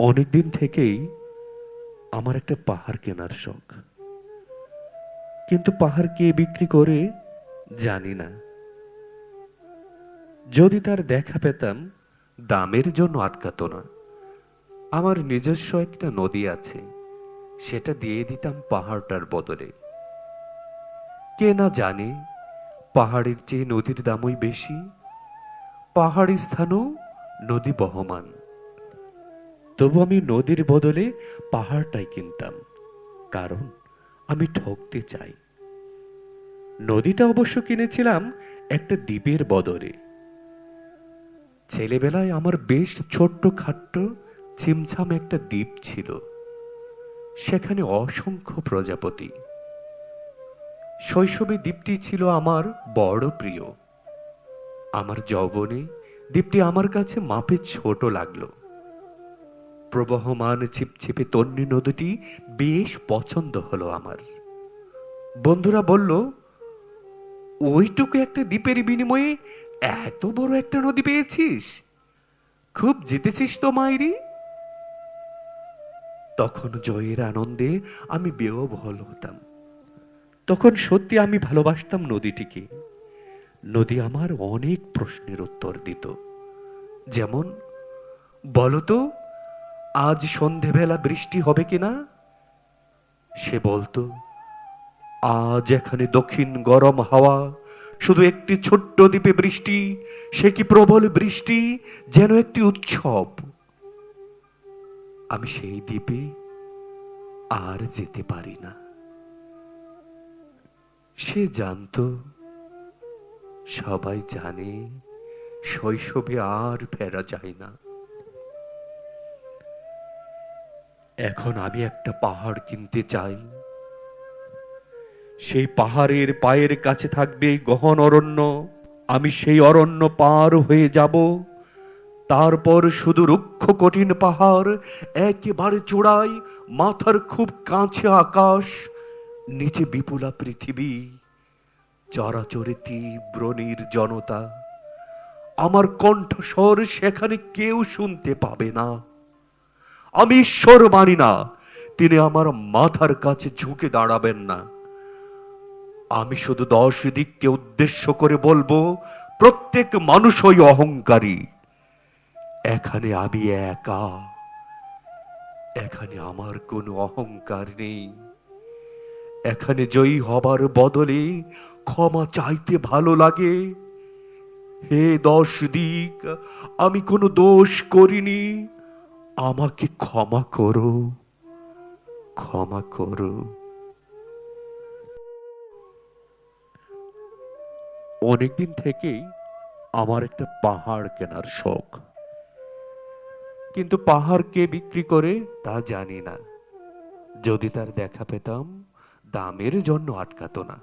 অনেকদিন থেকেই আমার একটা পাহাড় কেনার শখ, কিন্তু পাহাড় কে বিক্রি করে জানি না। যদি তার দেখা পেতাম, দামের জন্য আটকাতো না। আমার নিজস্ব একটা নদী আছে, সেটা দিয়ে দিতাম পাহাড়টার বদলে। কে না জানে পাহাড়ের চেয়ে নদীর দামই বেশি, পাহাড়ি স্থানও নদী বহমান। তবু আমি নদীর বদলে পাহাড়টাই কিনতাম, কারণ আমি ঠকতে চাই। নদীটা অবশ্য কিনেছিলাম একটা দ্বীপের বদলে। ছেলেবেলায় আমার বেশ ছোট্ট খাট্ট ছিমছাম একটা দ্বীপ ছিল, সেখানে অসংখ্য প্রজাপতি। শৈশবে দ্বীপটি ছিল আমার বড় প্রিয়। আমার যৌবনে দ্বীপটি আমার কাছে মাপে ছোট লাগলো। প্রবহমান ছিপছিপে তন্বী নদীটি বেশ পছন্দ হলো আমার। বন্ধুরা বলল, ওইটুকু একটা দ্বীপের বিনিময়ে এত বড় একটা নদী পেয়েছিস, খুব জিতেছিস তো মাইরি। তখন জয়ের আনন্দে আমি বেওয়াল হতাম। তখন সত্যি আমি ভালোবাসতাম নদীটিকে। নদী আমার অনেক প্রশ্নের উত্তর দিত, যেমন, বলতো আজ সন্ধেবেলা বৃষ্টি হবে কিনা। সে বলতো, আজ এখানে দক্ষিণ গরম হাওয়া, শুধু একটি ছোট্ট দ্বীপে বৃষ্টি, সে কি প্রবল বৃষ্টি, যেন একটি উৎসব। আমি সেই দ্বীপে আর যেতে পারি না। সে জানতো, সবাই জানে, শৈশবে আর ফেরা যায় না। এখন আমি একটা পাহাড় কিনতে চাই। সেই পাহাড়ের পায়ের কাছে থাকবে গহন অরণ্য। আমি সেই অরণ্য পার হয়ে যাব। তারপর শুধু রুক্ষ কঠিন পাহাড়, একেবারে চূড়ায় মাথার খুব কাছে আকাশ, নিচে বিপুলা পৃথিবী, চরাচরে তীব্র নির্জনতা। আমার কণ্ঠস্বর সেখানে কেউ শুনতে পাবে না। আমি ঈশ্বর মানি না, তিনি আমার মাথার কাছে ঝুঁকে দাঁড়াবেন না। আমি শুধু 10 দিককে উদ্দেশ্য করে বলবো, প্রত্যেক মানুষই অহংকারী। এখানে আমি একা, এখানে আমার কোনো অহংকার নেই। এখানে জয়ী হবার বদলে ক্ষমা চাইতে ভালো লাগে। হে 10 দিক, আমি কোনো দোষ করিনি, আমাকে ক্ষমা করো, ক্ষমা করো। অনেকদিন থেকেই আমার একটা পাহাড় কেনার শখ, কিন্তু পাহাড় কে বিক্রি করে তা জানি না। যদি তার দেখা পেতাম, দামের জন্য আটকাতো না।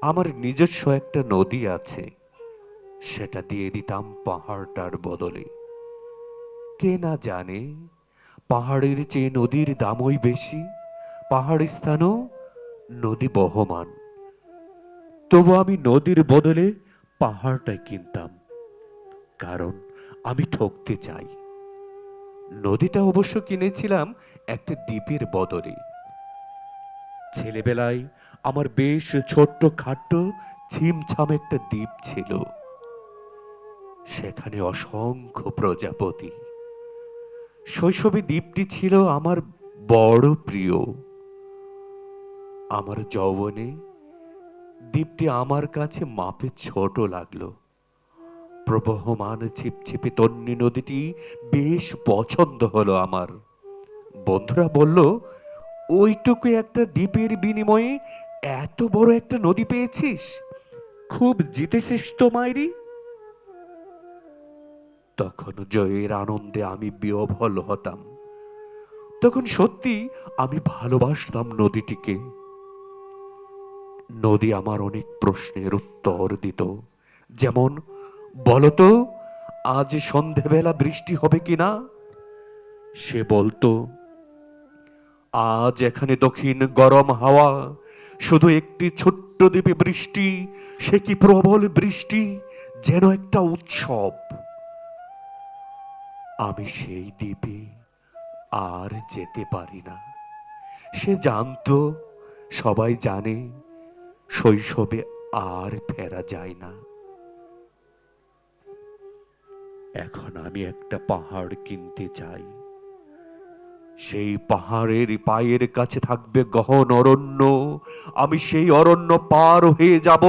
আমার নিজস্ব একটা নদী আছে, সেটা দিয়ে দিতাম পাহাড়টার বদলে। কে না জানে পাহাড়ের চেয়ে নদীর দামই বেশি, পাহাড় স্থানও নদী বহমান। তবু আমি নদীর বদলে পাহাড়টাই কিনতাম, কারণ আমি ঠকতে চাই। নদীটা অবশ্য কিনেছিলাম একটা দ্বীপের বদলে। ছেলেবেলায় আমার বেশ ছোট্ট খাট্ট ছিমছাম একটা দ্বীপ ছিল, সেখানে অসংখ্য প্রজাপতি। শৈশবে দ্বীপটি ছিল আমার বড় প্রিয়। আমার যৌবনে দ্বীপটি আমার কাছে মাপে ছোট লাগলো। প্রবহমান ছিপছিপে তন্বী নদীটি বেশ পছন্দ হলো আমার। বন্ধুরা বলল, ওইটুকু একটা দ্বীপের বিনিময়ে এত বড় একটা নদী পেয়েছিস, খুব জিতেছিস তো মাইরি। তখন জয়ের আনন্দে আমি বিহ্বল হতাম। তখন সত্যি আমি ভালোবাসতাম নদীটিকে। নদী আমার অনেক প্রশ্নের উত্তর দিত, যেমন, বলতো আজ সন্ধেবেলা বৃষ্টি হবে কিনা। সে বলতো, আজ এখানে দক্ষিণ গরম হাওয়া, শুধু একটি ছোট্ট দ্বীপে বৃষ্টি, সে কি প্রবল বৃষ্টি, যেন একটা উৎসব। আমি সেই দ্বীপে আর যেতে পারি না। সে জানতো, সবাই জানে, শৈশবে আর ফেরা যায় না। এখন আমি একটা পাহাড় কিনতে চাই। সেই পাহাড়ের পায়ের কাছে থাকবে গহন অরণ্য। আমি সেই অরণ্য পার হয়ে যাব,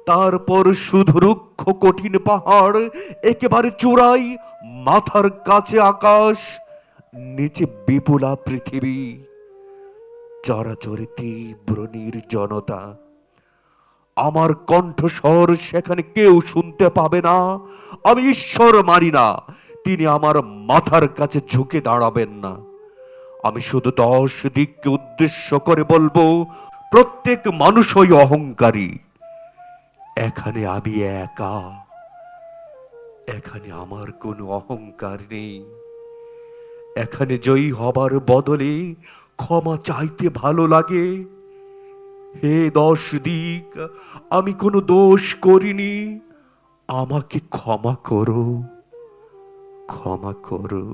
তারপর শুধু রুক্ষ কঠিন পাহাড়, একেবারে চূড়াই, মাথার কাছে আকাশ, নিচে বিপুলা পৃথিবী, চরাচরে তীব্র নির্জনতা। আমার কণ্ঠস্বর সেখানে কেউ শুনতে পাবে না। আমি ঈশ্বর মানি না, তিনি আমার মাথার কাছে ঝুঁকে দাঁড়াবেন না। আমি শুধু 10 দিককে উদ্দেশ্য করে বলবো, প্রত্যেক মানুষই অহংকারী। এখানে আমি একা, এখানে আমার কোনো অহংকার নেই। এখানে জয়ী হবার বদলে ক্ষমা চাইতে ভালো লাগে। হে 10 দিক, আমি কোনো দোষ করিনি, আমাকে ক্ষমা করো, ক্ষমা করো।